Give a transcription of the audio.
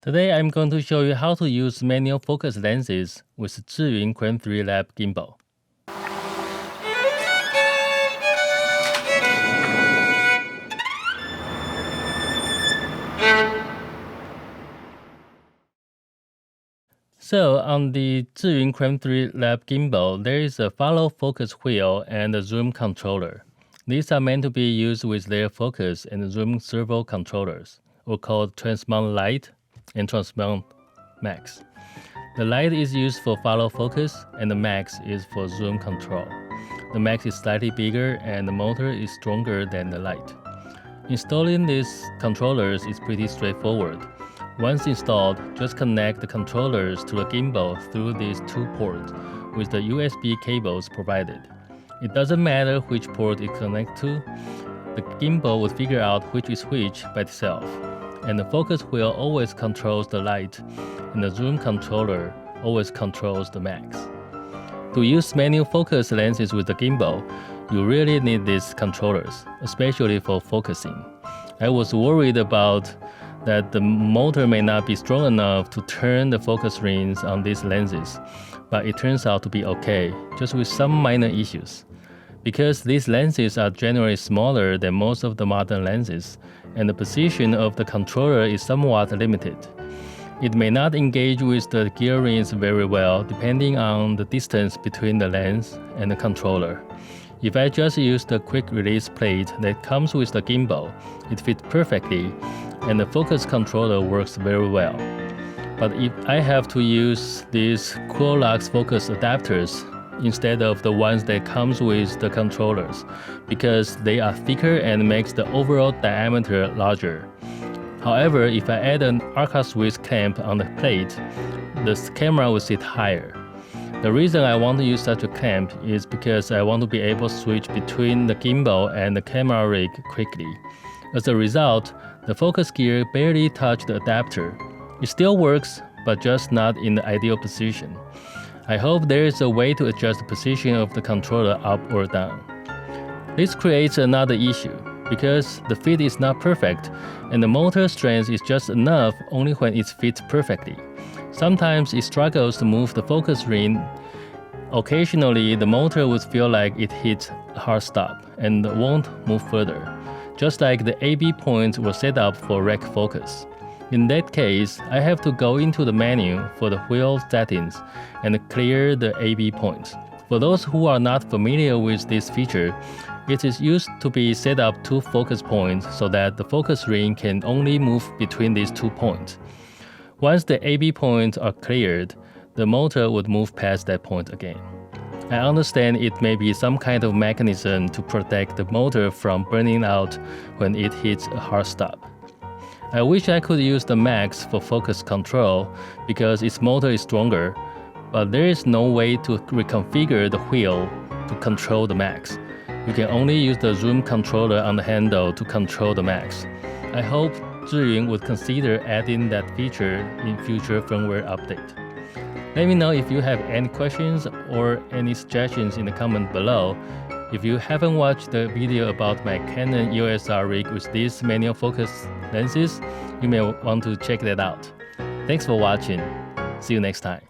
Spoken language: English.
Today I'm going to show you how to use manual focus lenses with Zhiyun Crane 3 Lab gimbal. So on the Zhiyun Crane 3 Lab gimbal, there is a follow focus wheel and a zoom controller. These are meant to be used with their focus and zoom servo controllers, or called TransMount Lite and TransMount Max. The Lite is used for follow focus and the Max is for zoom control. The Max is slightly bigger and the motor is stronger than the Lite. Installing these controllers is pretty straightforward. Once installed, just connect the controllers to the gimbal through these two ports with the USB cables provided. It doesn't matter which port it connects to, the gimbal will figure out which is which by itself, and the focus wheel always controls the Lite, and the zoom controller always controls the Max. To use manual focus lenses with the gimbal, you really need these controllers, especially for focusing. I was worried about that the motor may not be strong enough to turn the focus rings on these lenses, but it turns out to be okay, just with some minor issues. Because these lenses are generally smaller than most of the modern lenses, and the position of the controller is somewhat limited. It may not engage with the gear rings very well depending on the distance between the lens and the controller. If I just use the quick release plate that comes with the gimbal, it fits perfectly and the focus controller works very well. But if I have to use these Cool-Lux focus adapters instead of the ones that comes with the controllers, because they are thicker and makes the overall diameter larger. However, if I add an Arca-Swiss clamp on the plate, the camera will sit higher. The reason I want to use such a clamp is because I want to be able to switch between the gimbal and the camera rig quickly. As a result, the focus gear barely touches the adapter. It still works, but just not in the ideal position. I hope there is a way to adjust the position of the controller up or down. This creates another issue, because the fit is not perfect, and the motor strength is just enough only when it fits perfectly. Sometimes it struggles to move the focus ring. Occasionally, the motor would feel like it hits a hard stop and won't move further, just like the AB points were set up for rack focus. In that case, I have to go into the menu for the wheel settings and clear the AB points. For those who are not familiar with this feature, it is used to be set up two focus points so that the focus ring can only move between these 2 points. Once the AB points are cleared, the motor would move past that point again. I understand it may be some kind of mechanism to protect the motor from burning out when it hits a hard stop. I wish I could use the Max for focus control because its motor is stronger, but there is no way to reconfigure the wheel to control the Max. You can only use the zoom controller on the handle to control the Max. I hope Zhiyun would consider adding that feature in future firmware update. Let me know if you have any questions or any suggestions in the comment below. If you haven't watched the video about my Canon EOS R rig with these manual focus lenses, you may want to check that out. Thanks for watching. See you next time.